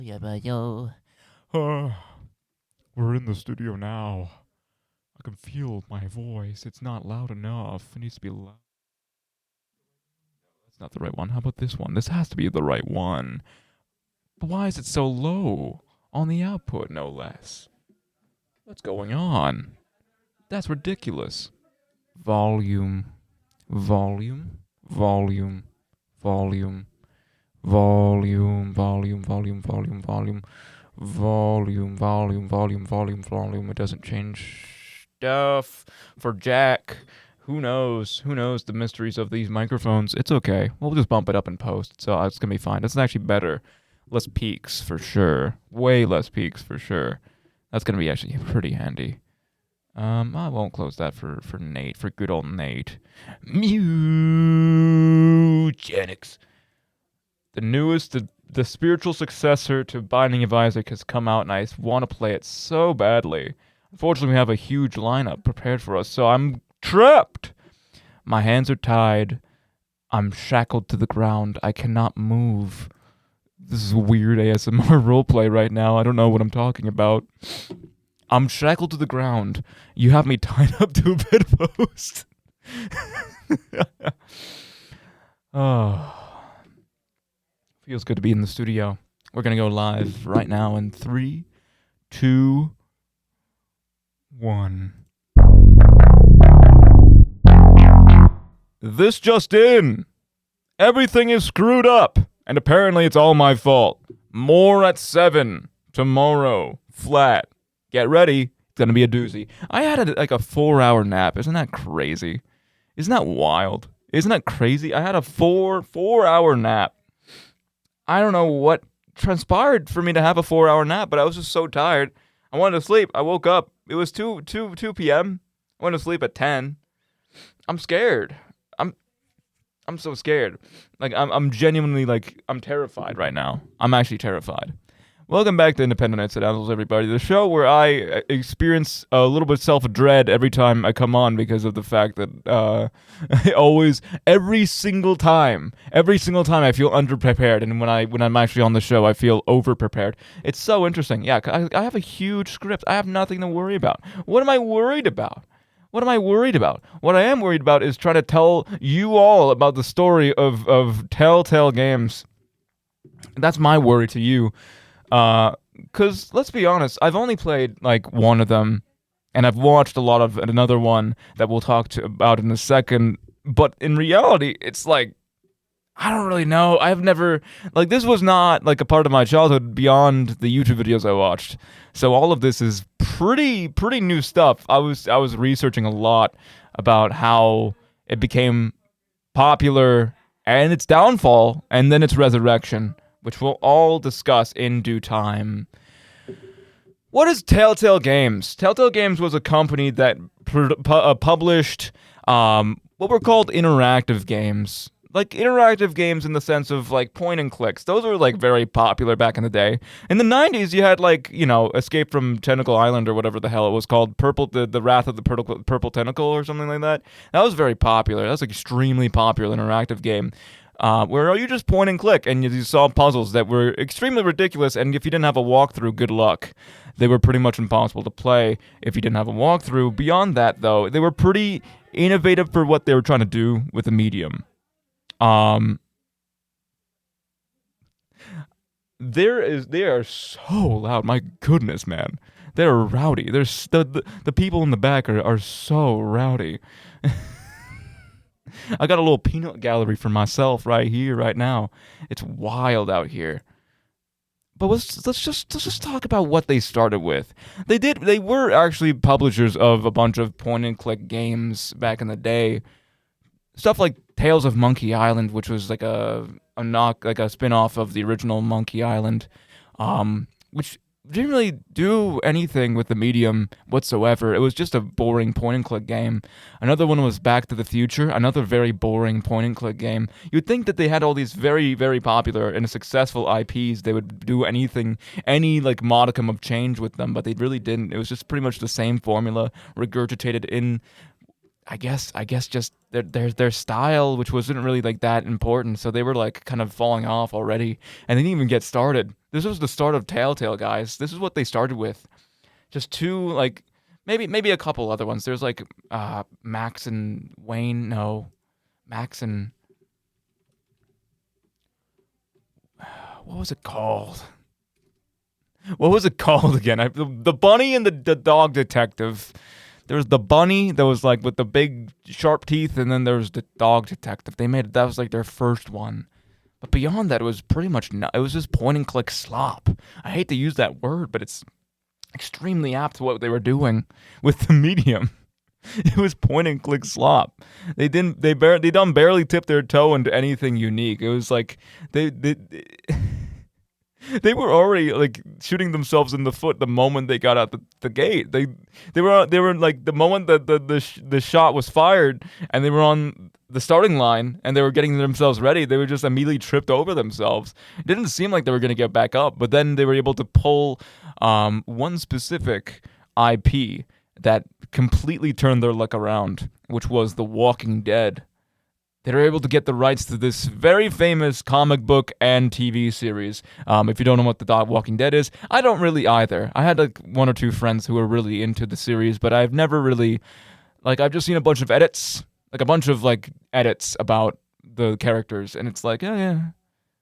Yeah, but yo. Uh, we're in the studio now. I can feel my voice. It's not loud enough. It needs to be loud. That's not the right one. How about this one? This has to be the right one. But why is it so low? On the output, no less. What's going on? That's ridiculous. Volume. Volume. Volume. Volume. Volume. Volume. Volume. Volume. Volume. Volume, volume, volume, volume, volume. It doesn't change stuff for Jack. Who knows? Who knows the mysteries of these microphones? It's okay. We'll just bump it up in post, so it's gonna be fine. It's actually better. Less peaks for sure. Way less peaks for sure. That's gonna be actually pretty handy. I won't close that for Nate, for good old Nate. Mugenics. The spiritual successor to Binding of Isaac has come out, and I want to play it so badly. Unfortunately, we have a huge lineup prepared for us, so I'm trapped. My hands are tied. I'm shackled to the ground. I cannot move. This is weird ASMR roleplay right now. I don't know what I'm talking about. I'm shackled to the ground. You have me tied up to a bedpost. Oh. Feels good to be in the studio. We're going to go live right now in 3, 2, 1. This just in. Everything is screwed up, and apparently it's all my fault. More at 7 tomorrow. Flat. Get ready. It's going to be a doozy. I had a 4-hour nap. Isn't that crazy? Isn't that wild? Isn't that crazy? I had a 4-hour nap. I don't know what transpired for me to have a 4-hour nap, but I was just so tired. I wanted to sleep. I woke up. It was 2 p.m. I went to sleep at 10. I'm scared. I'm so scared. I'm genuinely I'm terrified right now. I'm actually terrified. Welcome back to Independent Incidentals, everybody. The show where I experience a little bit self-dread every time I come on because of the fact that every single time I feel underprepared, and when I'm actually on the show, I feel overprepared. It's so interesting. Yeah, I have a huge script. I have nothing to worry about. What am I worried about? What am I worried about? What I am worried about is trying to tell you all about the story of Telltale games. That's my worry to you. Cause let's be honest, I've only played one of them, and I've watched a lot of another one that we'll talk about in a second. But in reality, it's I don't really know. I've never this was not a part of my childhood beyond the YouTube videos I watched. So all of this is pretty new stuff. I was researching a lot about how it became popular and its downfall, and then its resurrection, which we'll all discuss in due time. What is Telltale Games? Telltale Games was a company that published what were called interactive games. Interactive games in the sense of point and clicks. Those were very popular back in the day. In the 90s, you had Escape from Tentacle Island or whatever the hell it was called, the Wrath of the Purple Tentacle or something like that. That was very popular. That was extremely popular interactive game. Where you just point and click and you solve puzzles that were extremely ridiculous, and if you didn't have a walkthrough, good luck. They were pretty much impossible to play if you didn't have a walkthrough. Beyond that, though, they were pretty innovative for what they were trying to do with the medium. They are so loud. My goodness, man. They're rowdy. The people in the back are so rowdy. I got a little peanut gallery for myself right here, right now. It's wild out here. But let's just talk about what they started with. They were actually publishers of a bunch of point and click games back in the day. Stuff like Tales of Monkey Island, which was a spin-off of the original Monkey Island, which didn't really do anything with the medium whatsoever. It was just a boring point-and-click game. Another one was Back to the Future, another very boring point-and-click game. You'd think that they had all these very, very popular and successful IPs. They would do anything, any modicum of change with them, but they really didn't. It was just pretty much the same formula regurgitated in I guess just their style, which wasn't really like that important, so they were like kind of falling off already, and they didn't even get started. This was the start of Telltale, guys. This is what they started with. Just two, like maybe a couple other ones. There's like Max and Wayne. No, Max and what was it called? What was it called again? The bunny and the dog detective. There was the bunny that was like with the big sharp teeth, and then there was the dog detective. That was like their first one. But beyond that, it was pretty much it was just point and click slop. I hate to use that word, but it's extremely apt to what they were doing with the medium. It was point and click slop. They done barely tipped their toe into anything unique. It was like they were already like shooting themselves in the foot the moment they got out the gate. They were like the moment that the shot was fired and they were on the starting line and they were getting themselves ready, they were just immediately tripped over themselves. It didn't seem like they were going to get back up, but then they were able to pull one specific IP that completely turned their luck around, which was The Walking Dead. They were able to get the rights to this very famous comic book and TV series. If you don't know what The Walking Dead is, I don't really either. I had like one or two friends who were really into the series, but I've never really, like, I've just seen a bunch of edits, like a bunch of like edits about the characters, and it's like, yeah.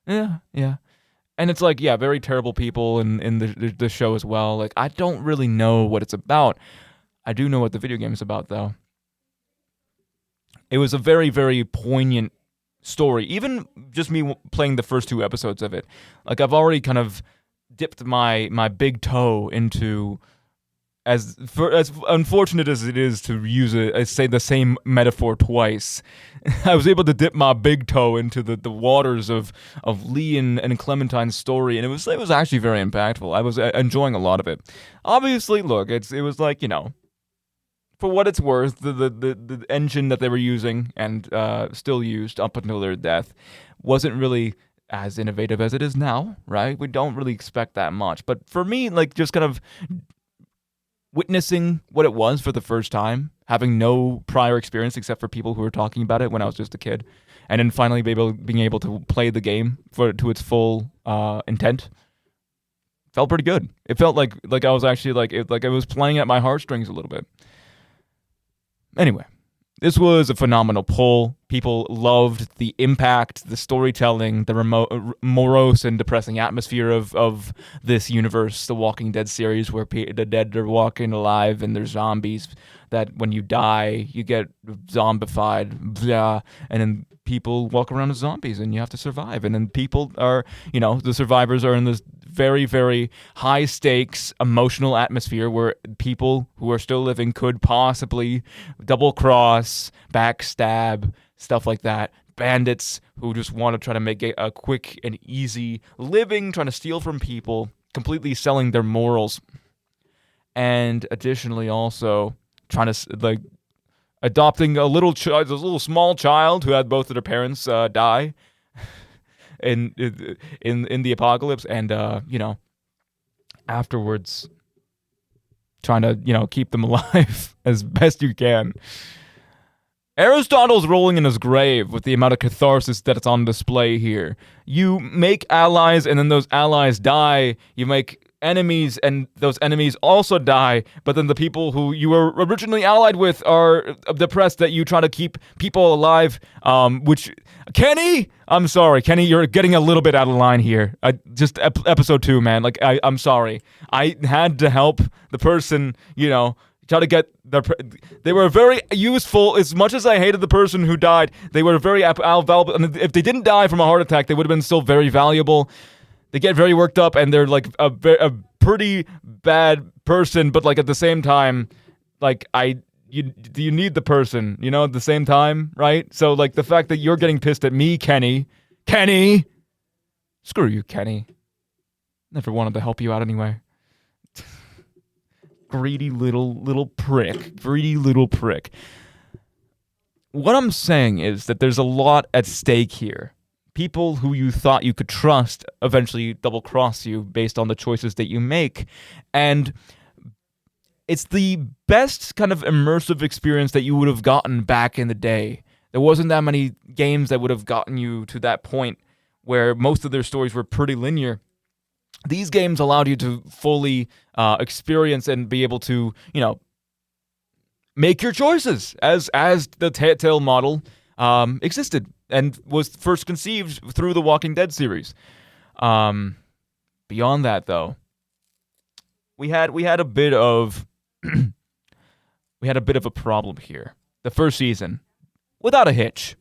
And it's like, yeah, very terrible people in the show as well. Like, I don't really know what it's about. I do know what the video game is about, though. It was a very, very poignant story. Even just me playing the first two episodes of it. Like, I've already kind of dipped my big toe into, as unfortunate as it is to use say the same metaphor twice, I was able to dip my big toe into the waters of Lee and Clementine's story, and it was actually very impactful. I was enjoying a lot of it. Obviously, look, it was like, for what it's worth, the engine that they were using and still used up until their death wasn't really as innovative as it is now, right? We don't really expect that much. But for me, like, just kind of witnessing what it was for the first time, having no prior experience except for people who were talking about it when I was just a kid, and then finally being able to play the game to its full intent, felt pretty good. It felt like I was actually like I was playing at my heartstrings a little bit. Anyway, this was a phenomenal pull. People loved the impact, the storytelling, the morose and depressing atmosphere of this universe, the Walking Dead series, where the dead are walking alive and there's zombies that when you die, you get zombified, blah, and then people walk around as zombies and you have to survive. And then people are, the survivors are in this very, very high stakes emotional atmosphere where people who are still living could possibly double cross, backstab, stuff like that. Bandits who just want to try to make a quick and easy living, trying to steal from people, completely selling their morals. And additionally also trying to adopting a little small child who had both of their parents die in the apocalypse, and afterwards trying to keep them alive as best you can. Aristotle's rolling in his grave with the amount of catharsis that's on display here. You make allies, and then those allies die. You make enemies, and those enemies also die, but then the people who you were originally allied with are depressed that you try to keep people alive, which... Kenny! I'm sorry, Kenny, you're getting a little bit out of line here. Episode 2, man. I'm sorry. I had to help the person, try to get they were very useful. As much as I hated the person who died, they were very valuable. And if they didn't die from a heart attack, they would have been still very valuable. They get very worked up, and they're like a pretty bad person, but like at the same time, like you need the person, at the same time, right? So like the fact that you're getting pissed at me, Kenny, screw you, Kenny. Never wanted to help you out anyway. Greedy little prick. What I'm saying is that there's a lot at stake here. People who you thought you could trust eventually double-cross you based on the choices that you make. And it's the best kind of immersive experience that you would have gotten back in the day. There wasn't that many games that would have gotten you to that point where most of their stories were pretty linear. These games allowed you to fully experience and be able to, make your choices as the Telltale model existed and was first conceived through the Walking Dead series. Beyond that, though, we had a bit of a problem here. The first season, without a hitch,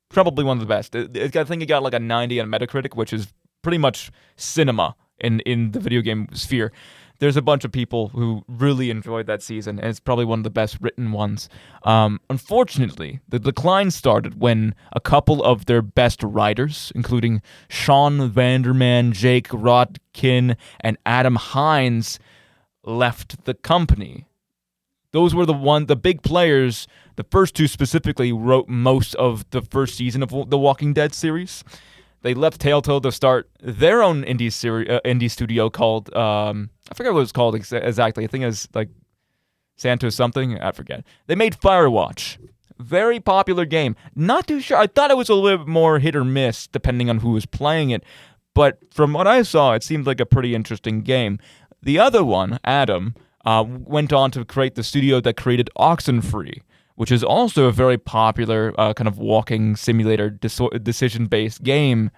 probably one of the best. I think it got like a 90 on Metacritic, which is pretty much cinema in the video game sphere. There's a bunch of people who really enjoyed that season, and it's probably one of the best written ones. Unfortunately, the decline started when a couple of their best writers, including Sean Vanderman, Jake Rodkin, and Adam Hines, left the company. Those were the big players. The first two specifically wrote most of the first season of the Walking Dead series. They left Telltale to start their own indie studio called, I forget what it was called exactly. I think it was like Santos something. I forget. They made Firewatch. Very popular game. Not too sure. I thought it was a little bit more hit or miss depending on who was playing it. But from what I saw, it seemed like a pretty interesting game. The other one, Adam, went on to create the studio that created Oxenfree, which is also a very popular kind of walking simulator decision-based game.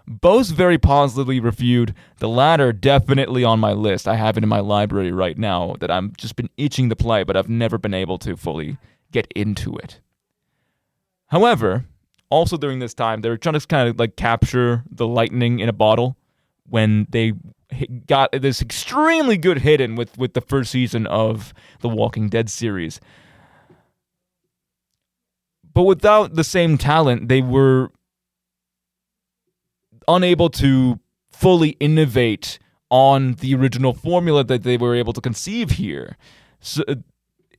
Both very positively reviewed. The latter definitely on my list. I have it in my library right now that I've just been itching to play, but I've never been able to fully get into it. However, also during this time, they were trying to kind of like capture the lightning in a bottle when they got this extremely good hit in with the first season of the Walking Dead series. But without the same talent, they were unable to fully innovate on the original formula that they were able to conceive here. So,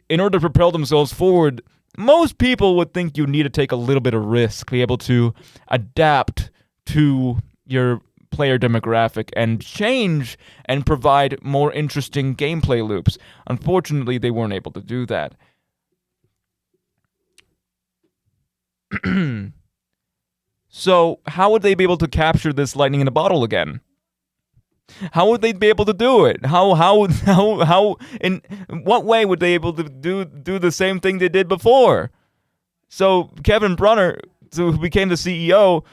in order to propel themselves forward, most people would think you need to take a little bit of risk, be able to adapt to your player demographic and change and provide more interesting gameplay loops. Unfortunately, they weren't able to do that. So, how would they be able to capture this lightning in a bottle again? How would they be able to do it? How in what way would they be able to do the same thing they did before? So, Kevin Brunner, who became the CEO,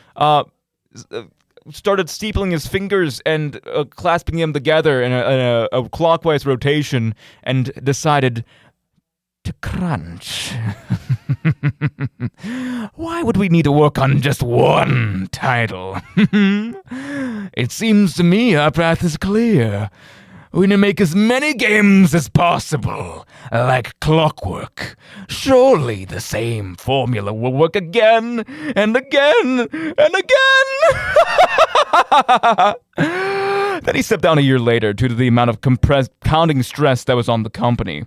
started steepling his fingers and clasping them together in a clockwise rotation and decided to crunch. Why would we need to work on just one title? It seems to me our path is clear. We need to make as many games as possible, like clockwork. Surely the same formula will work again and again and again. Then he stepped down a year later due to the amount of compounding stress that was on the company.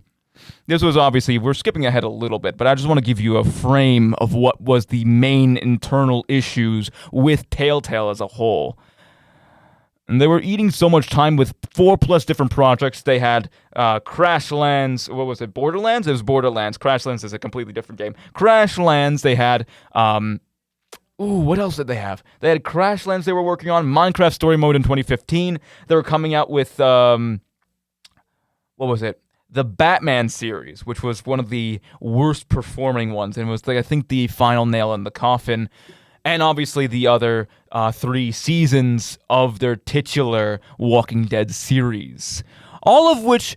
This was obviously, we're skipping ahead a little bit, but I just want to give you a frame of what was the main internal issues with Telltale as a whole. And they were eating so much time with 4+ different projects. They had Crashlands, what was it, Borderlands? It was Borderlands. Crashlands is a completely different game. Crashlands, they had, what else did they have? They had Crashlands they were working on, Minecraft Story Mode in 2015. They were coming out with, what was it? The Batman series, which was one of the worst performing ones, and was, I think, the final nail in the coffin. And obviously the other 3 seasons of their titular Walking Dead series. All of which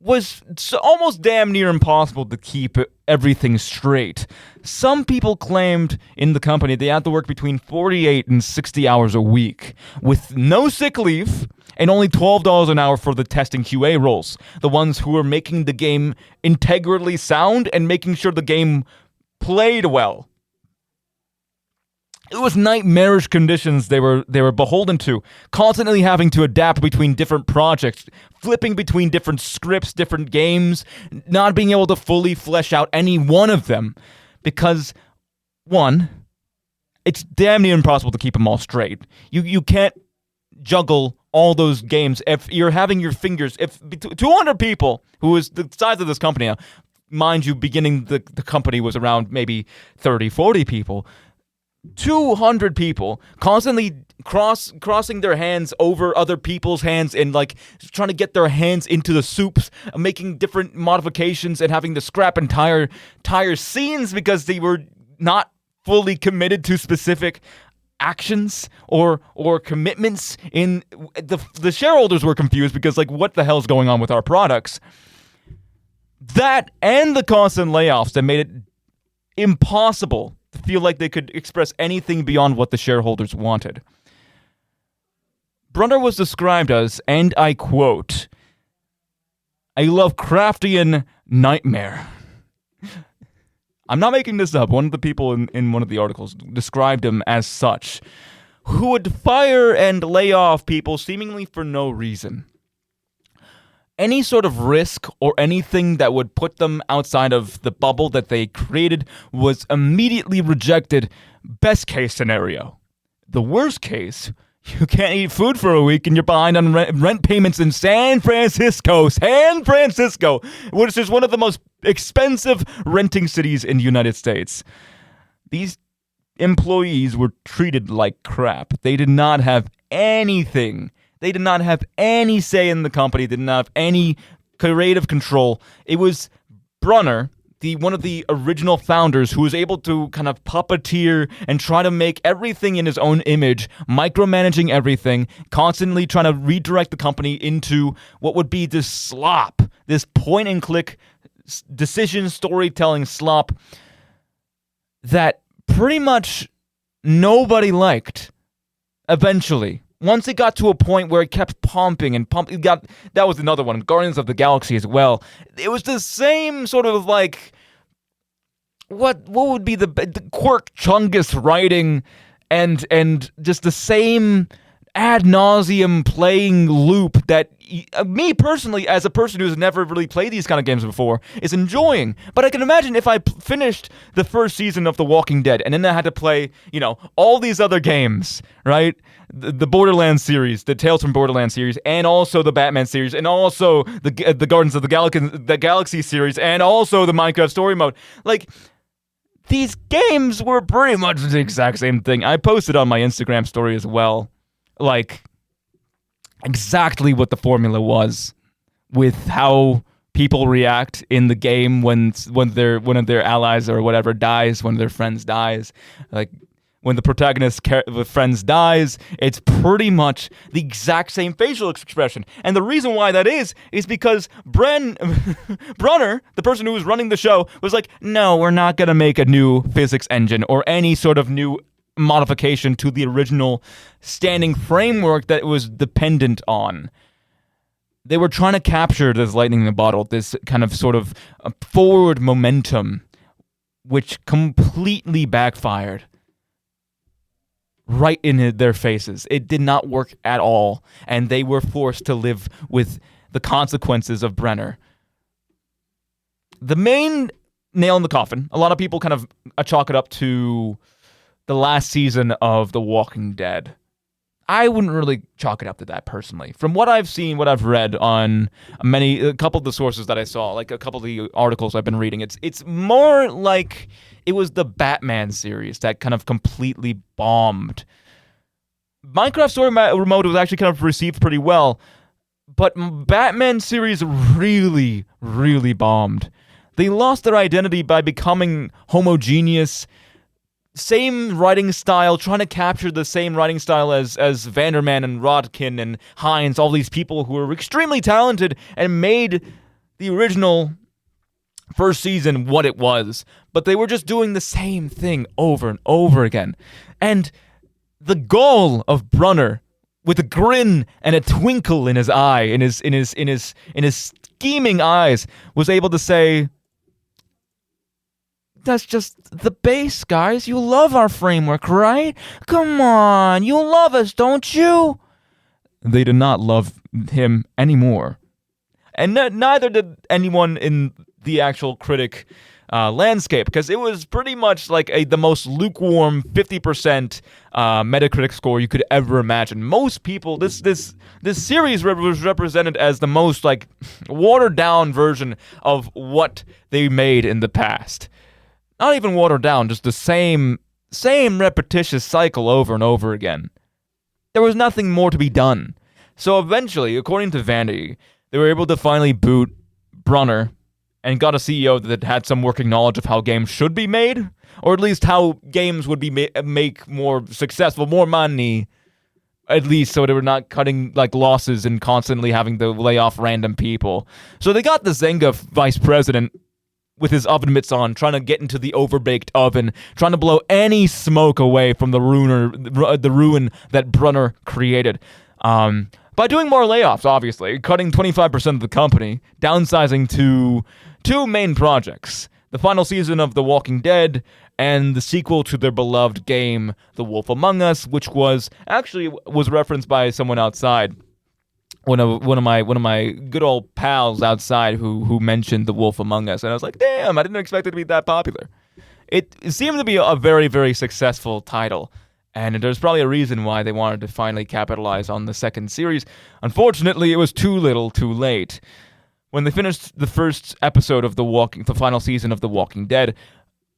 was almost damn near impossible to keep everything straight. Some people claimed in the company they had to work between 48 and 60 hours a week, with no sick leave, and only $12 an hour for the testing QA roles. The ones who were making the game integrally sound and making sure the game played well. It was nightmarish conditions they were beholden to, constantly having to adapt between different projects, flipping between different scripts, different games, not being able to fully flesh out any one of them, because, one, it's damn near impossible to keep them all straight. You can't juggle all those games, if you're having your fingers, if 200 people, who is the size of this company now, mind you, beginning the company was around maybe 30, 40 people, 200 people constantly crossing their hands over other people's hands and like trying to get their hands into the soups, making different modifications and having to scrap entire scenes because they were not fully committed to specific actions or commitments. In the shareholders were confused because like, what the hell's going on with our products? That and the constant layoffs that made it impossible to feel like they could express anything beyond what the shareholders wanted. Brunner was described as, and I quote, a Lovecraftian nightmare. I'm not making this up. One of the people in one of the articles described him as such, who would fire and lay off people seemingly for no reason. Any sort of risk or anything that would put them outside of the bubble that they created was immediately rejected. Best case scenario. The worst case, you can't eat food for a week and you're behind on rent payments in San Francisco, which is one of the most expensive renting cities in the United States. These employees were treated like crap. They did not have anything. They did not have any say in the company, did not have any creative control. It was Brunner, one of the original founders, who was able to kind of puppeteer and try to make everything in his own image, micromanaging everything, constantly trying to redirect the company into what would be this slop, this point-and-click decision storytelling slop that pretty much nobody liked eventually. Once it got to a point where it kept pumping and pumping, that was another one, Guardians of the Galaxy as well. It was the same sort of like, what would be the Quirk Chungus writing and just the same ad nauseum playing loop that me personally, as a person who's never really played these kind of games before, is enjoying. But I can imagine if I finished the first season of The Walking Dead and then I had to play, all these other games, right? The Borderlands series, the Tales from Borderlands series, and also the Batman series, and also the Guardians of the Galaxy series, and also the Minecraft story mode. Like, these games were pretty much the exact same thing. I posted on my Instagram story as well, like, exactly what the formula was with how people react in the game when one of their allies or whatever dies, one of their friends dies. Like, when the protagonist friends dies, it's pretty much the exact same facial expression. And the reason why that is because Brunner, the person who was running the show, was like, no, we're not going to make a new physics engine or any sort of new modification to the original standing framework that it was dependent on. They were trying to capture this lightning in a bottle, this kind of sort of forward momentum, which completely backfired right in their faces. It did not work at all, and they were forced to live with the consequences of Brunner. The main nail in the coffin, a lot of people kind of chalk it up to the last season of The Walking Dead. I wouldn't really chalk it up to that personally. From what I've seen, what I've read on a couple of the sources that I saw, like a couple of the articles I've been reading, it's more like it was the Batman series that kind of completely bombed. Minecraft Story Mode was actually kind of received pretty well, but Batman series really, really bombed. They lost their identity by becoming homogeneous, same writing style, trying to capture the same writing style as Vanderman and Rodkin and Hines, all these people who were extremely talented and made the original first season what it was. But they were just doing the same thing over and over again. And the goal of Brunner, with a grin and a twinkle in his eye, in his scheming eyes, was able to say, that's just the base, guys. You love our framework, right? Come on, you love us, don't you? They did not love him anymore. And neither did anyone in the actual critic landscape, because it was pretty much like the most lukewarm 50% Metacritic score you could ever imagine. Most people, this series was represented as the most like watered down version of what they made in the past. Not even watered down, just the same repetitious cycle over and over again. There was nothing more to be done. So eventually, according to Vanity, they were able to finally boot Brunner and got a CEO that had some working knowledge of how games should be made, or at least how games would be make more successful, more money, at least so they were not cutting like losses and constantly having to lay off random people. So they got the Zynga vice president with his oven mitts on, trying to get into the overbaked oven, trying to blow any smoke away from the ruin that Brunner created. By doing more layoffs, obviously, cutting 25% of the company, downsizing to two main projects: the final season of The Walking Dead and the sequel to their beloved game, The Wolf Among Us, which was referenced by someone outside. One of my good old pals outside who mentioned The Wolf Among Us, and I was like, damn, I didn't expect it to be that popular. It seemed to be a very, very successful title, and there's probably a reason why they wanted to finally capitalize on the second series. Unfortunately, it was too little, too late. When they finished the first episode of the final season of The Walking Dead,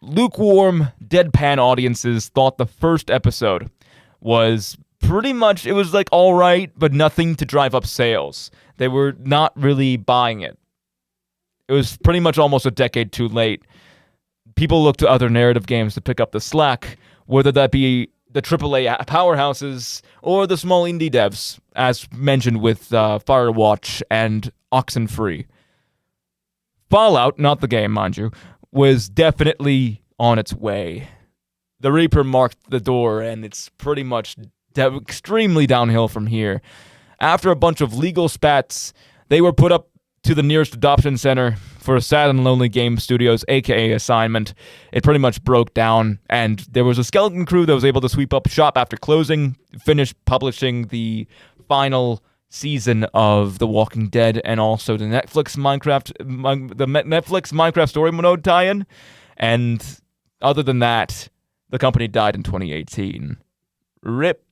lukewarm, deadpan audiences thought the first episode was pretty much, it was like all right, but nothing to drive up sales. They were not really buying it. It was pretty much almost a decade too late. People looked to other narrative games to pick up the slack, whether that be the AAA powerhouses or the small indie devs, as mentioned with Firewatch and Oxenfree. Fallout, not the game, mind you, was definitely on its way. The Reaper marked the door, and it's pretty much extremely downhill from here. After a bunch of legal spats, they were put up to the nearest adoption center for a sad and lonely game studios, aka assignment. It pretty much broke down, and there was a skeleton crew that was able to sweep up shop after closing, finish publishing the final season of The Walking Dead, and also the Netflix Minecraft story mode tie-in. And other than that, the company died in 2018. Rip.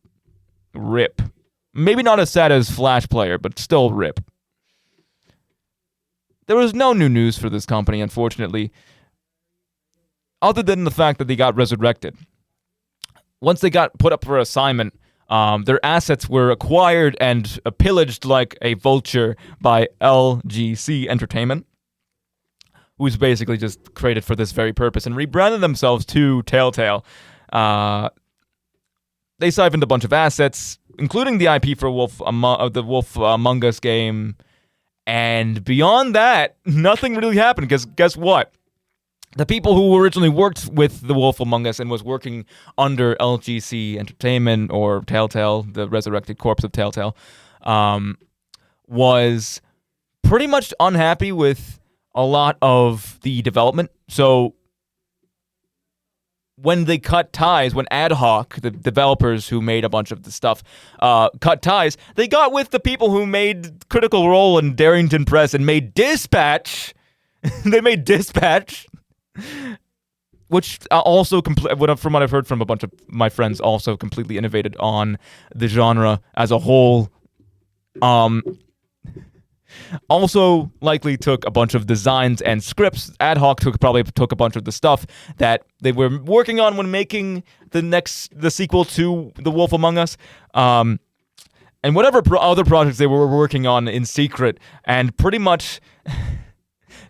Maybe not as sad as Flash Player, but still rip. There was no new news for this company, unfortunately, other than the fact that they got resurrected. Once they got put up for assignment, their assets were acquired and pillaged like a vulture by LGC Entertainment, who's basically just created for this very purpose, and rebranded themselves to Telltale. They siphoned a bunch of assets, including the IP for the Wolf Among Us game. And beyond that, nothing really happened, because guess what? The people who originally worked with The Wolf Among Us and was working under LGC Entertainment, or Telltale, the resurrected corpse of Telltale, was pretty much unhappy with a lot of the development. So when they cut ties, when Ad Hoc, the developers who made a bunch of the stuff, cut ties, they got with the people who made Critical Role and Darrington Press and made Dispatch. They made Dispatch, which also, from what I've heard from a bunch of my friends, also completely innovated on the genre as a whole. Also likely took a bunch of designs and scripts. Ad Hoc probably took a bunch of the stuff that they were working on when making the sequel to The Wolf Among Us, and whatever other projects they were working on in secret, and pretty much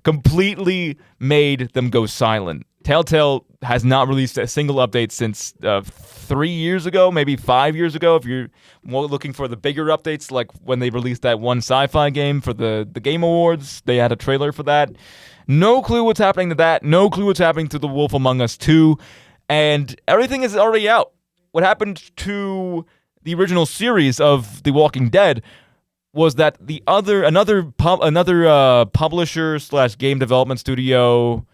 completely made them go silent. Telltale has not released a single update since 3 years ago, maybe 5 years ago, if you're more looking for the bigger updates, like when they released that one sci-fi game for the Game Awards. They had a trailer for that. No clue what's happening to that. No clue what's happening to The Wolf Among Us 2. And everything is already out. What happened to the original series of The Walking Dead was that another publisher / game development studio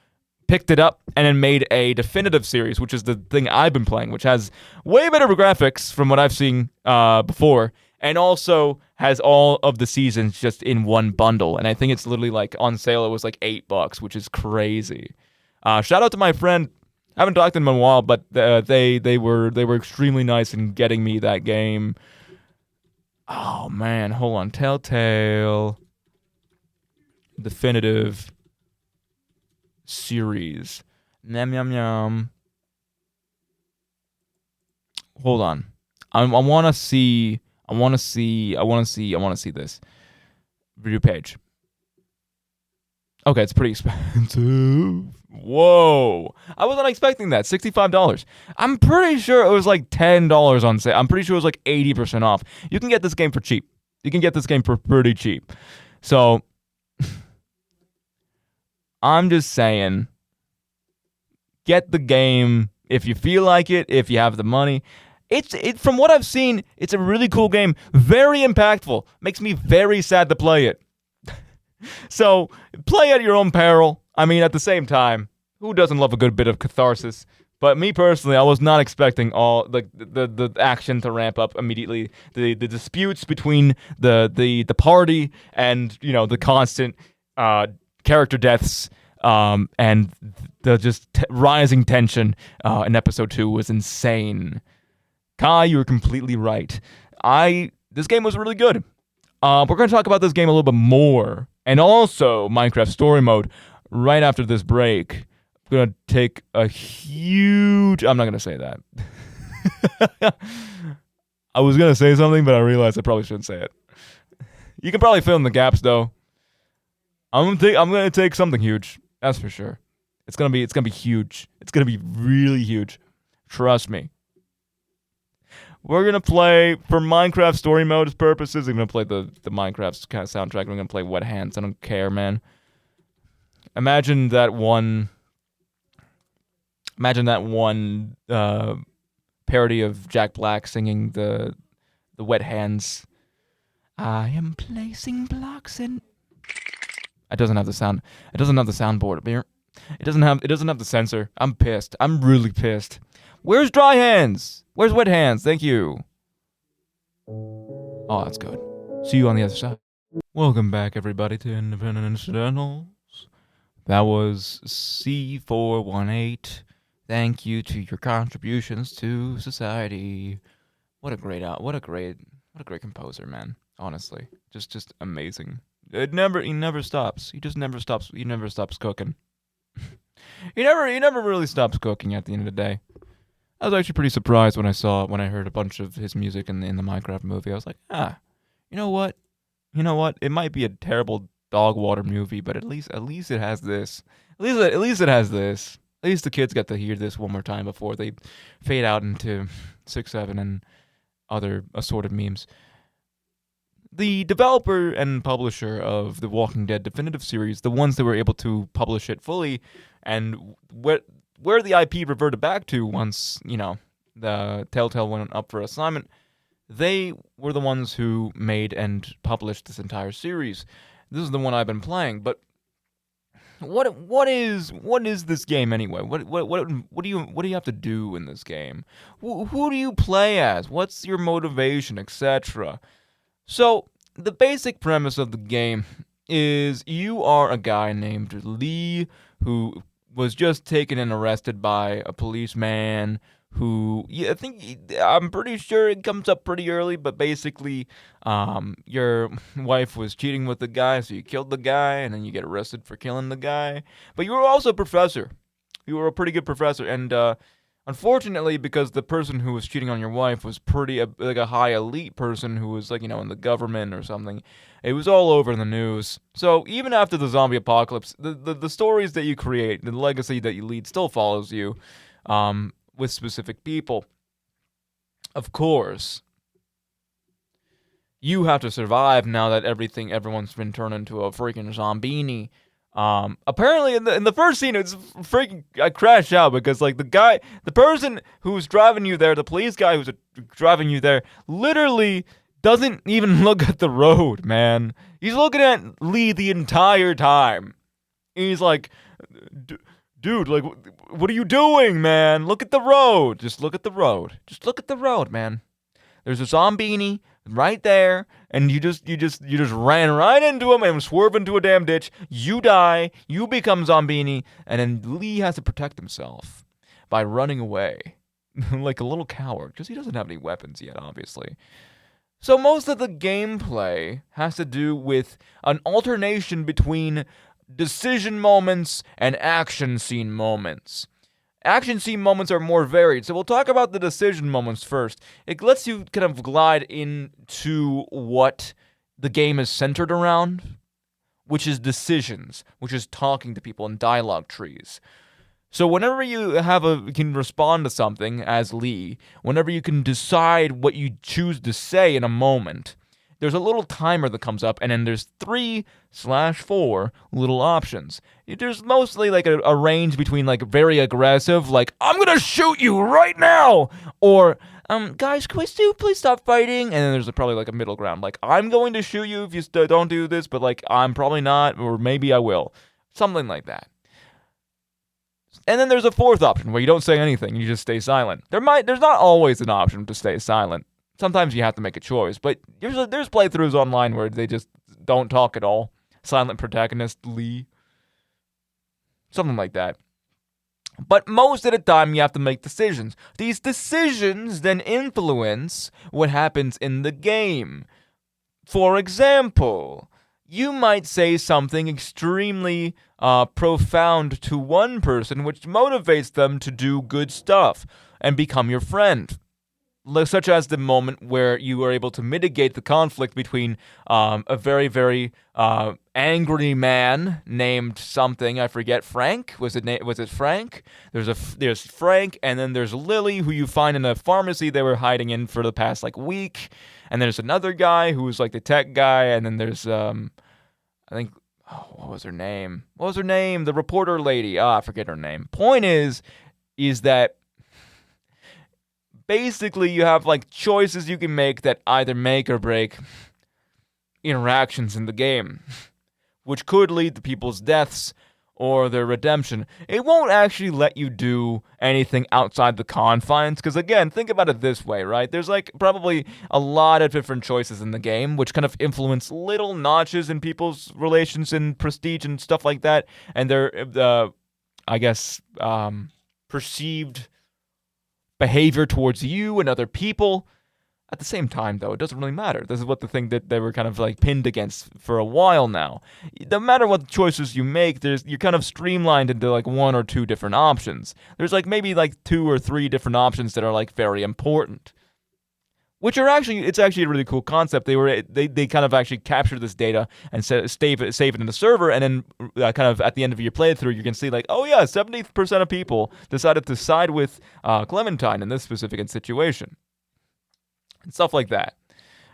picked it up and then made a definitive series, which is the thing I've been playing, which has way better graphics from what I've seen before, and also has all of the seasons just in one bundle. And I think it's literally like on sale. It was like $8, which is crazy. Shout out to my friend. I haven't talked to them in a while, but they were extremely nice in getting me that game. Oh man, hold on. Telltale Definitive Series. Yum yum yum. Hold on. I want to see. I want to see this review page. Okay, it's pretty expensive. Whoa. I was not expecting that. $65. I'm pretty sure it was like $10 on sale. I'm pretty sure it was like 80% off. You can get this game for cheap. You can get this game for pretty cheap. So, I'm just saying, get the game if you feel like it, if you have the money. From what I've seen, it's a really cool game. Very impactful. Makes me very sad to play it. So, play at your own peril. I mean, at the same time, who doesn't love a good bit of catharsis? But me personally, I was not expecting all the action to ramp up immediately. The disputes between the party and, you know, the constant character deaths and the just rising tension in episode 2 was insane. Kai, you were completely right. This game was really good. We're going to talk about this game a little bit more. And also Minecraft Story Mode right after this break. I'm going to take a huge... I'm not going to say that. I was going to say something, but I realized I probably shouldn't say it. You can probably fill in the gaps, though. I'm going to take something huge. That's for sure. It's going to be huge. It's going to be really huge. Trust me. We're going to play, for Minecraft Story Mode's purposes, I'm going to play the Minecraft kind of soundtrack. We're going to play Wet Hands. I don't care, man. Imagine that one parody of Jack Black singing the Wet Hands. I am placing blocks in... It doesn't have the sound. It doesn't have the soundboard up here. It doesn't have the sensor. I'm pissed. I'm really pissed. Where's Dry Hands? Where's Wet Hands? Thank you. Oh, that's good. See you on the other side. Welcome back, everybody, to Independent Incidentals. That was C418. Thank you to your contributions to society. What a great composer, man. Honestly, just amazing. He never stops. He just never stops. He never stops cooking. he never really stops cooking at the end of the day. I was actually pretty surprised when I heard a bunch of his music in the Minecraft movie. I was like, you know what? It might be a terrible dog water movie, but at least it has this. At least it has this. At least the kids get to hear this one more time before they fade out into 6-7 and other assorted memes. The developer and publisher of the Walking Dead Definitive Series, the ones that were able to publish it fully, and where the IP reverted back to once, you know, the Telltale went up for assignment, they were the ones who made and published this entire series. This is the one I've been playing, but what is this game anyway? What do you have to do in this game? Who do you play as? What's your motivation, etc.? So, the basic premise of the game is you are a guy named Lee who was just taken and arrested by a policeman who, I'm pretty sure it comes up pretty early, but basically, your wife was cheating with the guy, so you killed the guy, and then you get arrested for killing the guy. But you were also a professor. You were a pretty good professor, and, unfortunately, because the person who was cheating on your wife was like a high elite person who was, like, you know, in the government or something, it was all over the news. So even after the zombie apocalypse, the stories that you create, the legacy that you lead still follows you, with specific people. Of course, you have to survive now that everyone's been turned into a freaking zombini. Apparently in the first scene, it's freaking, I crashed out because, like, the person who's driving you there, the police guy who's driving you there, literally doesn't even look at the road, man. He's looking at Lee the entire time. He's like, dude, like, what are you doing, man? Look at the road. Just look at the road. Just look at the road, man. There's a zombini right there, and you just ran right into him and swerve into a damn ditch. You die, you become Zombini, and then Lee has to protect himself by running away like a little coward because he doesn't have any weapons yet, obviously. So most of the gameplay has to do with an alternation between decision moments and action scene moments. Action scene moments are more varied, so we'll talk about the decision moments first. It lets you kind of glide into what the game is centered around, which is decisions, which is talking to people and dialogue trees. So whenever you can respond to something as Lee, whenever you can decide what you choose to say in a moment, there's a little timer that comes up, and then there's 3/4 little options. There's mostly like a range between like very aggressive, like, I'm gonna shoot you right now, or, guys, can we please stop fighting? And then there's probably like a middle ground, like, I'm going to shoot you if you don't do this, but like, I'm probably not, or maybe I will. Something like that. And then there's a fourth option where you don't say anything, you just stay silent. There's not always an option to stay silent. Sometimes you have to make a choice, but there's playthroughs online where they just don't talk at all. Silent protagonist Lee. Something like that. But most of the time you have to make decisions. These decisions then influence what happens in the game. For example, you might say something extremely profound to one person, which motivates them to do good stuff and become your friend. Such as the moment where you were able to mitigate the conflict between a very, very angry man named something, I forget, Frank? Was it Frank? There's Frank, and then there's Lily, who you find in a pharmacy they were hiding in for the past like week. And there's another guy who's like the tech guy, and then there's I think, what was her name? The reporter lady. I forget her name. Point is that basically you have like choices you can make that either make or break interactions in the game, which could lead to people's deaths or their redemption. It won't actually let you do anything outside the confines, because again, think about it this way, right? There's like probably a lot of different choices in the game, which kind of influence little notches in people's relations and prestige and stuff like that, and their, I guess, perceived behavior towards you and other people. At the same time, though, it doesn't really matter. This is what the thing that they were kind of like pinned against for a while now. No matter what choices you make, you're kind of streamlined into like one or two different options. There's like maybe like 2 or 3 different options that are like very important, which are it's actually a really cool concept. They kind of actually capture this data and save it in the server, and then kind of at the end of your playthrough, you can see like, oh yeah, 70% of people decided to side with Clementine in this specific situation. And stuff like that.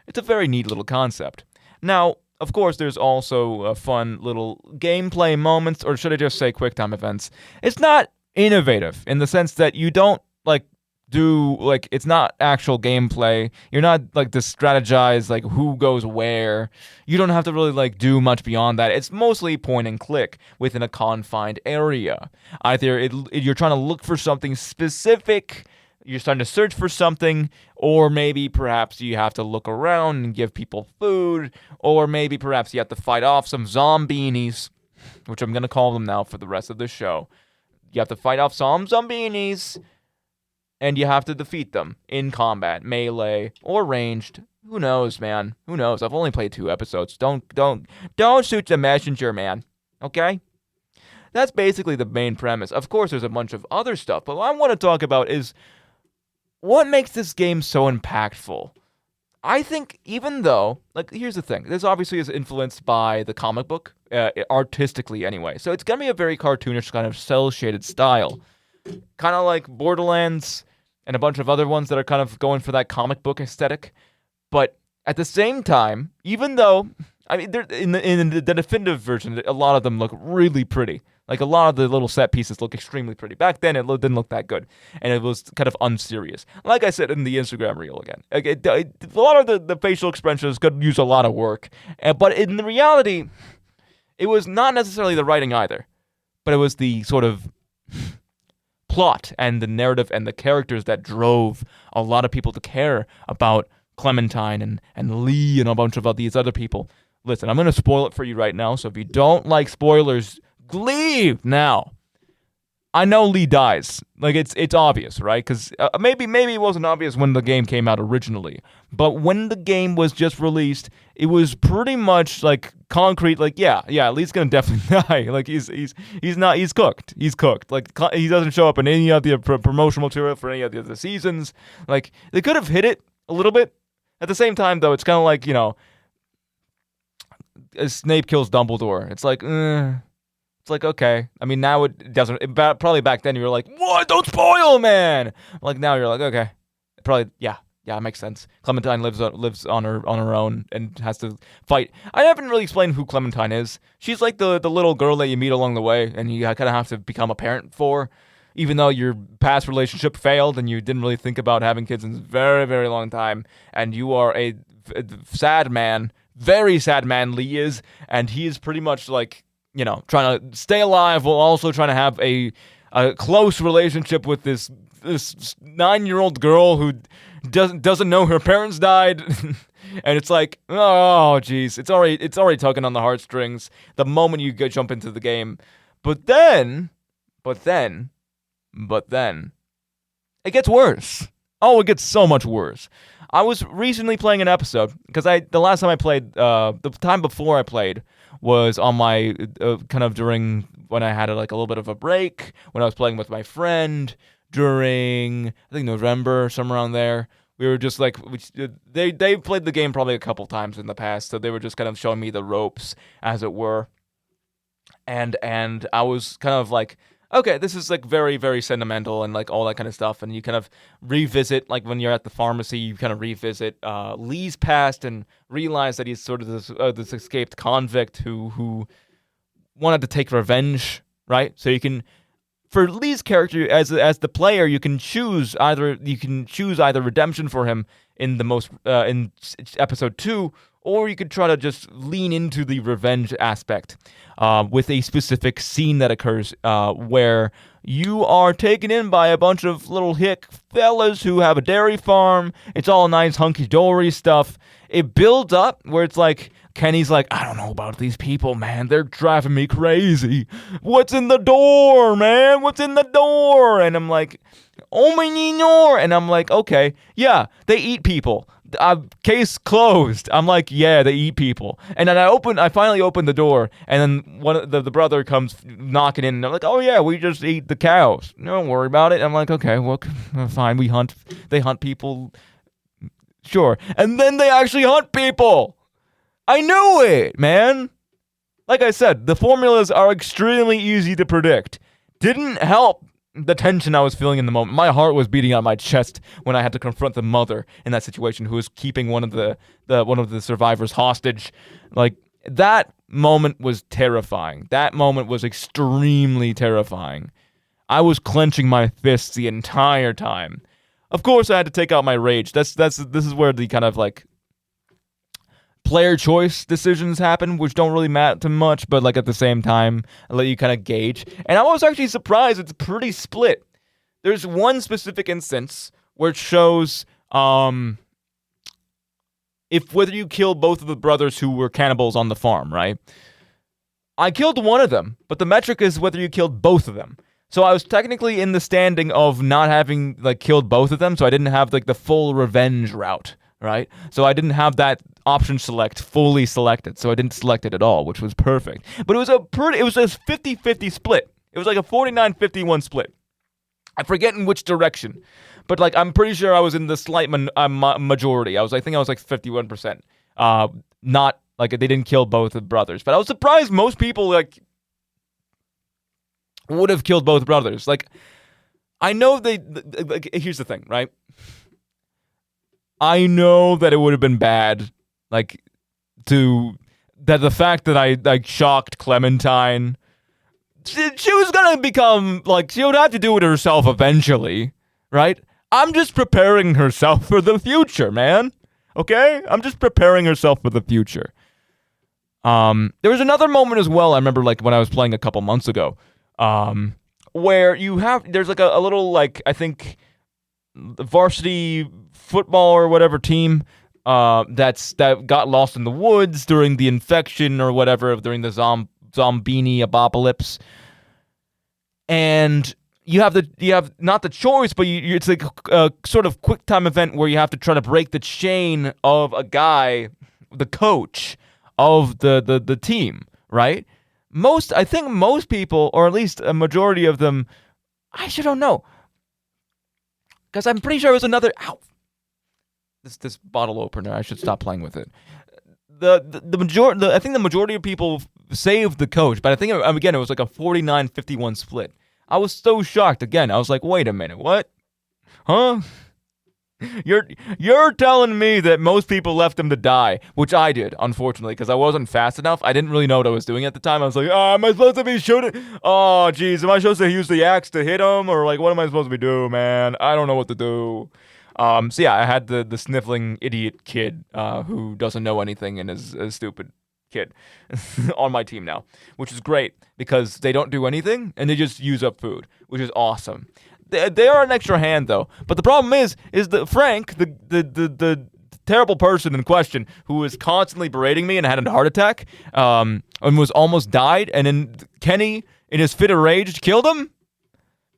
It's a very neat little concept. Now, of course, there's also fun little gameplay moments, or should I just say QuickTime events. It's not innovative in the sense that you don't it's not actual gameplay. You're not like to strategize like who goes where. You don't have to really like do much beyond that. It's mostly point and click within a confined area. Either you're trying to look for something specific, you're starting to search for something, or maybe perhaps you have to look around and give people food, or maybe perhaps you have to fight off some zombinis, which I'm going to call them now for the rest of the show. You have to fight off some zombinis, and you have to defeat them in combat, melee, or ranged. Who knows, man? Who knows? I've only played 2 episodes. Don't shoot the messenger, man. Okay? That's basically the main premise. Of course, there's a bunch of other stuff, but what I want to talk about is what makes this game so impactful. I think even though, like, here's the thing. This obviously is influenced by the comic book, artistically anyway. So it's going to be a very cartoonish kind of cel-shaded style. Kind of like Borderlands and a bunch of other ones that are kind of going for that comic book aesthetic. But at the same time, even though, I mean, in the definitive version, a lot of them look really pretty. Like, a lot of the little set pieces look extremely pretty. Back then, it didn't look that good, and it was kind of unserious. Like I said in the Instagram reel again, a lot of the facial expressions could use a lot of work. But in the reality, it was not necessarily the writing either, but it was the sort of plot and the narrative and the characters that drove a lot of people to care about Clementine and Lee and a bunch of these other people. Listen, I'm going to spoil it for you right now, so if you don't like spoilers, leave now. I know Lee dies. Like, it's obvious, right? Because maybe it wasn't obvious when the game came out originally. But when the game was just released, it was pretty much, like, concrete. Like, yeah, Lee's gonna definitely die. Like, he's cooked. He's cooked. Like, he doesn't show up in any of the promotional material for any of the other seasons. Like, they could have hit it a little bit. At the same time, though, it's kind of like, Snape kills Dumbledore. It's like, It's like, okay. I mean, now it doesn't. Probably back then you were like, what? Don't spoil, man. Like, now you're like, okay. Probably, yeah, it makes sense. Clementine lives on her own and has to fight. I haven't really explained who Clementine is. She's like the little girl that you meet along the way and you kind of have to become a parent for, even though your past relationship failed and you didn't really think about having kids in a very, very long time, and you are a sad man, very sad man, Lee is, and he is pretty much like, trying to stay alive while also trying to have a close relationship with this 9-year-old girl who doesn't know her parents died. And it's like, oh geez, it's already tugging on the heartstrings the moment you jump into the game. But then it gets worse. Oh, it gets so much worse. I was recently playing an episode because the last time I played, the time before I played was on my kind of during when I had a little bit of a break when I was playing with my friend during I think November, somewhere around there. We were just like they played the game probably a couple times in the past, so they were just kind of showing me the ropes, as it were, and I was kind of like, okay, this is like very, very sentimental and like all that kind of stuff. And you kind of revisit, like when you're at the pharmacy, you kind of revisit Lee's past and realize that he's sort of this escaped convict who wanted to take revenge, right? So you can, for Lee's character as the player, you can choose either redemption for him in in episode 2, or you could try to just lean into the revenge aspect with a specific scene that occurs where you are taken in by a bunch of little hick fellas who have a dairy farm. It's all nice hunky-dory stuff. It builds up where it's like, Kenny's like, I don't know about these people, man. They're driving me crazy. What's in the door, man? What's in the door? And I'm like, oh my nor. And I'm like, okay, yeah, they eat people. Case closed. I'm like, yeah, they eat people. And then I finally opened the door, and then the brother comes knocking in, and I'm like, oh yeah, we just eat the cows. Don't worry about it. I'm like, okay, well, fine. They hunt people. Sure. And then they actually hunt people. I knew it, man. Like I said, the formulas are extremely easy to predict. Didn't help the tension I was feeling in the moment. My heart was beating out my chest when I had to confront the mother in that situation, who was keeping one of the survivors hostage. Like, that moment was terrifying. That moment was extremely terrifying. I was clenching my fists the entire time. Of course, I had to take out my rage. This is where the kind of like player choice decisions happen, which don't really matter much, but like at the same time, I let you kind of gauge. And I was actually surprised it's pretty split. There's one specific instance where it shows if whether you kill both of the brothers who were cannibals on the farm, right? I killed one of them, but the metric is whether you killed both of them. So I was technically in the standing of not having like killed both of them, so I didn't have like the full revenge route, right? So I didn't have that option select fully selected, so I didn't select it at all, which was perfect. But it was a 50-50 split. It was like a 49-51 split. I forget in which direction, but like I'm pretty sure I was in the slight majority. I think I was like 51%. Not like they didn't kill both the brothers, but I was surprised most people like would have killed both brothers. Like, I know like, here's the thing, right? I know that it would have been bad, like, the fact that I, like, shocked Clementine. She was gonna become, like, she would have to do it herself eventually, right? I'm just preparing herself for the future, man. Okay? I'm just preparing herself for the future. There was another moment as well, I remember, like, when I was playing a couple months ago, where there's like a little, like, I think, varsity football or whatever team that got lost in the woods during the infection or whatever, during the zombini apocalypse. And you have not the choice, but it's like a sort of quick time event where you have to try to break the chain of a guy, the coach of the team, right? I think most people, or at least a majority of them, I actually don't know, because I'm pretty sure it was another. Ow! This bottle opener. I should stop playing with it. The majority. I think the majority of people saved the coach, but I think again it was like a 49-51 split. I was so shocked. Again, I was like, wait a minute, what? Huh? You're telling me that most people left him to die, which I did, unfortunately, because I wasn't fast enough. I didn't really know what I was doing at the time. I was like, am I supposed to be shooting? Oh, geez, am I supposed to use the axe to hit him? Or like, what am I supposed to be doing, man? I don't know what to do. So yeah, I had the sniffling idiot kid who doesn't know anything and is a stupid kid on my team now, which is great because they don't do anything and they just use up food, which is awesome. They are an extra hand though, but the problem is that Frank, the terrible person in question, who was constantly berating me and had a heart attack, and was almost died, and then Kenny, in his fit of rage, killed him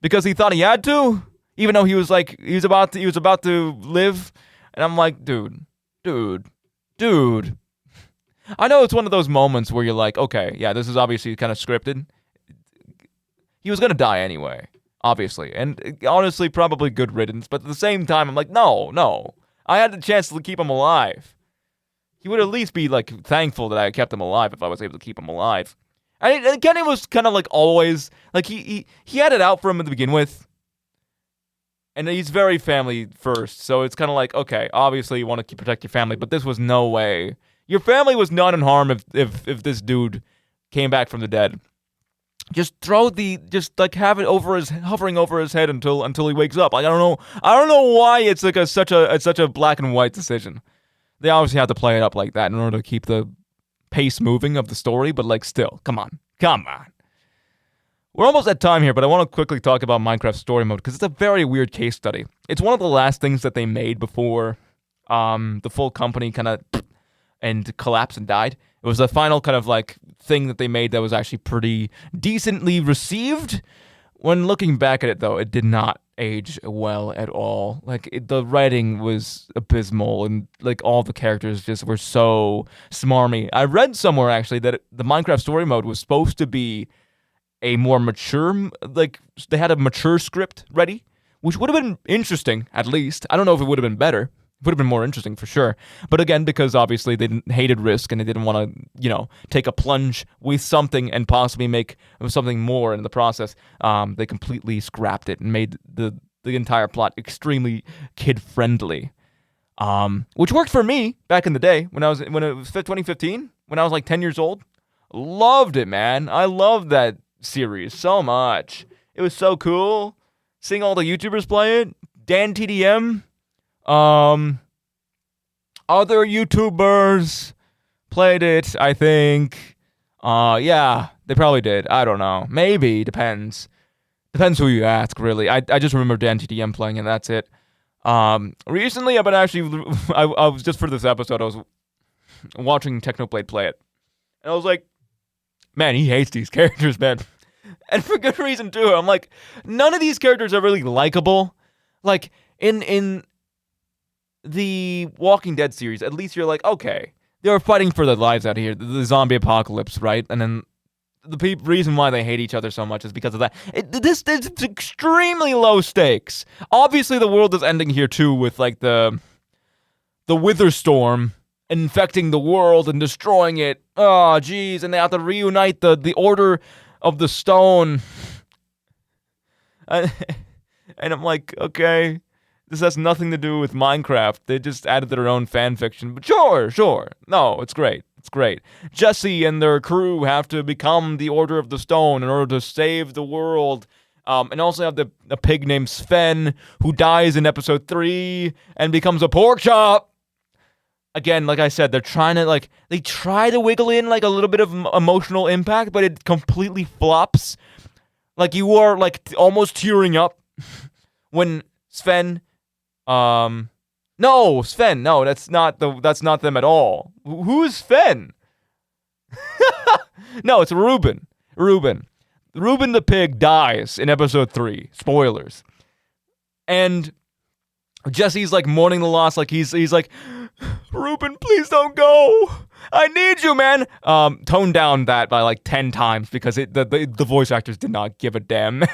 because he thought he had to, even though he was about to live, and I'm like, dude. I know it's one of those moments where you're like, okay, yeah, this is obviously kind of scripted. He was gonna die anyway. Obviously, and honestly, probably good riddance, but at the same time, I'm like, no. I had the chance to keep him alive. He would at least be, like, thankful that I kept him alive if I was able to keep him alive. And Kenny was kind of, like, always, like, he had it out for him to begin with. And he's very family first, so it's kind of like, okay, obviously you want to protect your family, but this was no way. Your family was not in harm if this dude came back from the dead. Just have it hovering over his head until he wakes up. Like, I don't know why it's like such a black and white decision. They obviously have to play it up like that in order to keep the pace moving of the story, but like still, come on. We're almost at time here, but I want to quickly talk about Minecraft Story Mode because it's a very weird case study. It's one of the last things that they made before the full company kind of and collapsed and died. It was the final kind of like thing that they made that was actually pretty decently received. When looking back at it, though, it did not age well at all. Like, the writing was abysmal, and like all the characters just were so smarmy. I read somewhere actually that the Minecraft Story Mode was supposed to be a more mature, like they had a mature script ready, which would have been interesting at least. I don't know if it would have been better. Would have been more interesting for sure. But again, because obviously they hated risk and they didn't want to, take a plunge with something and possibly make something more in the process, they completely scrapped it and made the entire plot extremely kid-friendly. Which worked for me back in the day when it was 2015, when I was like 10 years old. Loved it, man. I loved that series so much. It was so cool. Seeing all the YouTubers play it. Dan TDM. Other YouTubers played it, I think. Yeah, they probably did. I don't know. Maybe. Depends. Depends who you ask, really. I just remember Dan TDM playing, and that's it. Recently, I've been actually... I was just for this episode, I was watching Technoblade play it. And I was like, man, he hates these characters, man. And for good reason, too. I'm like, none of these characters are really likable. Like, in the Walking Dead series, at least you're like, okay, they're fighting for their lives out here, the zombie apocalypse, right? And then the reason why they hate each other so much is because of that. It's extremely low stakes. Obviously, the world is ending here too, with like the Wither Storm infecting the world and destroying it. Oh, geez, and they have to reunite the Order of the Stone. And I'm like, okay. This has nothing to do with Minecraft. They just added their own fan fiction. But sure. No, it's great. Jesse and their crew have to become the Order of the Stone in order to save the world. And also have a pig named Sven who dies in episode 3 and becomes a pork chop. Again, like I said, they're trying to they try to wiggle in like a little bit of emotional impact, but it completely flops. Like you are like almost tearing up when Sven No, Sven. No, that's not them at all. Who's Sven? No, it's Ruben. Ruben the pig dies in episode 3. Spoilers. And Jesse's like mourning the loss, like he's like, Ruben, please don't go. I need you, man. Toned down that by like 10 times because the voice actors did not give a damn.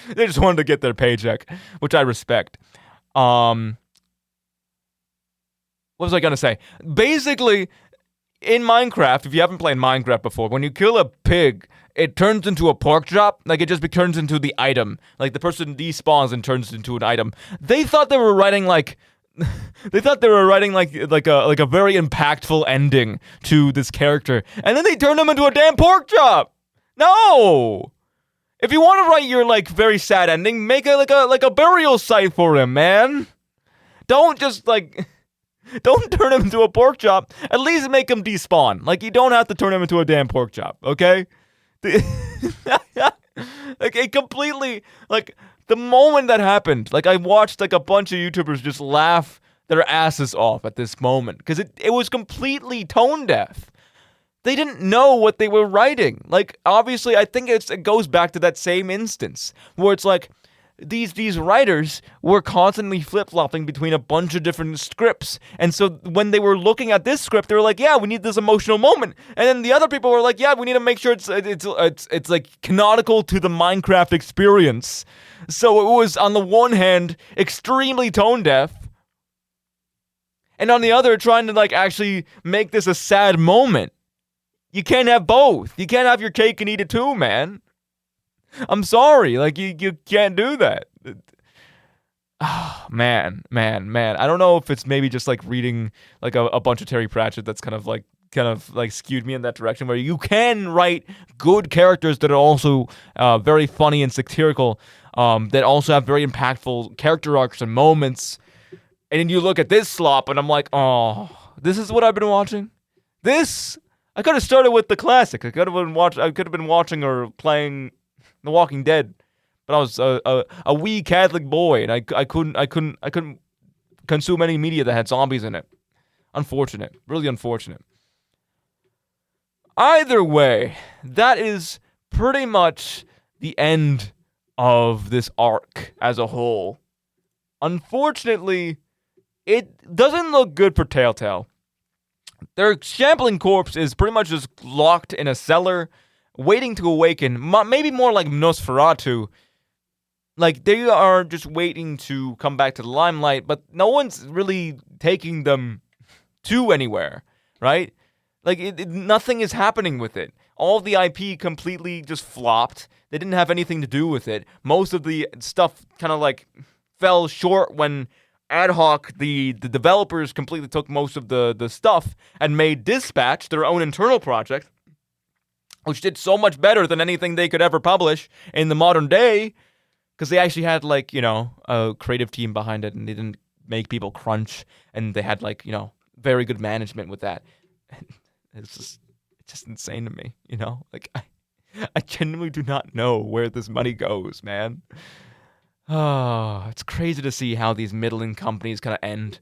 They just wanted to get their paycheck, which I respect. What was I gonna say? Basically, in Minecraft, if you haven't played Minecraft before, when you kill a pig, it turns into a pork chop. Like, it just turns into the item. Like, the person despawns and turns into an item. They thought they were writing, like... they thought they were writing, like a very impactful ending to this character. And then they turned him into a damn pork chop! No! If you want to write your, like, very sad ending, make it like a burial site for him, man! Don't just, like... Don't turn him into a pork chop. At least make him despawn. Like, you don't have to turn him into a damn pork chop, okay? Like, it completely, like, the moment that happened, like, I watched, like, a bunch of YouTubers just laugh their asses off at this moment, because it was completely tone deaf. They didn't know what they were writing. Like, obviously, I think it goes back to that same instance, where it's like, these writers were constantly flip-flopping between a bunch of different scripts. And so when they were looking at this script, they were like, yeah, we need this emotional moment. And then the other people were like, yeah, we need to make sure it's like canonical to the Minecraft experience. So it was, on the one hand, extremely tone deaf. And on the other, trying to like actually make this a sad moment. You can't have both. You can't have your cake and eat it too, man. I'm sorry, like, you can't do that. Oh, man. I don't know if it's maybe just, like, reading, like, a bunch of Terry Pratchett that's kind of skewed me in that direction, where you can write good characters that are also very funny and satirical, that also have very impactful character arcs and moments, and then you look at this slop, and I'm like, oh, this is what I've been watching? This? I could have started with the classic. I could have been watching or playing The Walking Dead, but I was a wee Catholic boy, and I couldn't consume any media that had zombies in it. Unfortunate, really unfortunate. Either way, that is pretty much the end of this arc as a whole. Unfortunately, it doesn't look good for Telltale. Their shambling corpse is pretty much just locked in a cellar, waiting to awaken, maybe more like Nosferatu. Like, they are just waiting to come back to the limelight, but no one's really taking them to anywhere, right? Like, nothing is happening with it. All of the IP completely just flopped. They didn't have anything to do with it. Most of the stuff kind of, like, fell short when ad hoc, the developers completely took most of the stuff and made Dispatch their own internal project, which did so much better than anything they could ever publish in the modern day, because they actually had, like, you know, a creative team behind it, and they didn't make people crunch, and they had, like, you know, very good management with that. And it's just insane to me, you know? Like, I genuinely do not know where this money goes, man. Oh, it's crazy to see how these middling companies kind of end.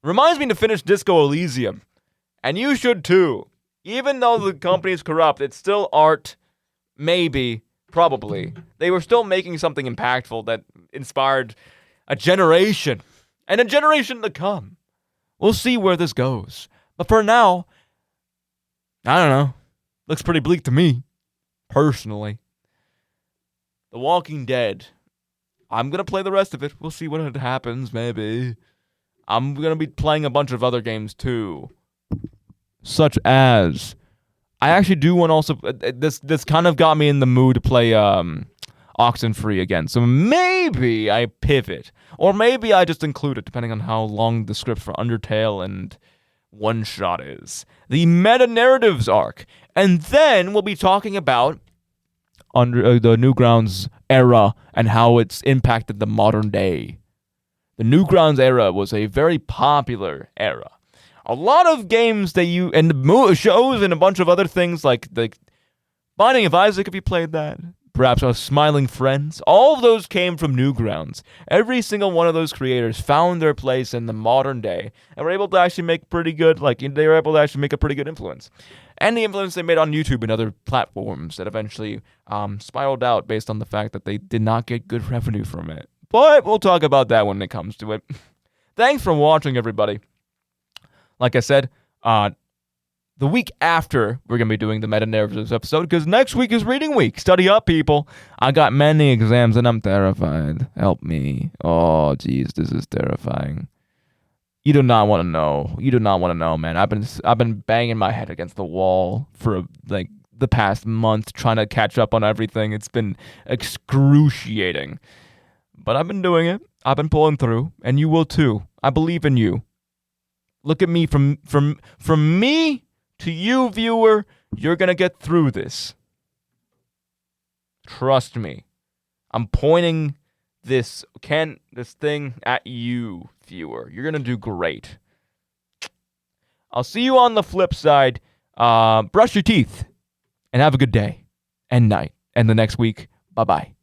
Reminds me to finish Disco Elysium, and you should too. Even though the company is corrupt, it's still art. Maybe. Probably. They were still making something impactful that inspired a generation. And a generation to come. We'll see where this goes. But for now, I don't know. Looks pretty bleak to me. Personally. The Walking Dead. I'm going to play the rest of it. We'll see what happens, maybe. I'm going to be playing a bunch of other games too. Such as, I actually do want also, this kind of got me in the mood to play Oxenfree again. So maybe I pivot, or maybe I just include it, depending on how long the script for Undertale and One Shot is. The meta-narratives arc. And then we'll be talking about the Newgrounds era and how it's impacted the modern day. The Newgrounds era was a very popular era. A lot of games that you, and shows and a bunch of other things like Binding of Isaac, if you played that, perhaps our smiling friends. All of those came from Newgrounds. Every single one of those creators found their place in the modern day and were able to actually make pretty good, they were able to actually make a pretty good influence. And the influence they made on YouTube and other platforms that eventually spiraled out based on the fact that they did not get good revenue from it. But we'll talk about that when it comes to it. Thanks for watching, everybody. Like I said, the week after, we're going to be doing the meta-narratives episode, because next week is reading week. Study up, people. I got many exams, and I'm terrified. Help me. Oh, jeez, this is terrifying. You do not want to know. You do not want to know, man. I've been banging my head against the wall for, the past month, trying to catch up on everything. It's been excruciating. But I've been doing it. I've been pulling through, and you will too. I believe in you. Look at me from me to you, viewer. You're gonna get through this. Trust me. I'm pointing this thing at you, viewer. You're gonna do great. I'll see you on the flip side. Brush your teeth and have a good day and night and the next week. Bye-bye.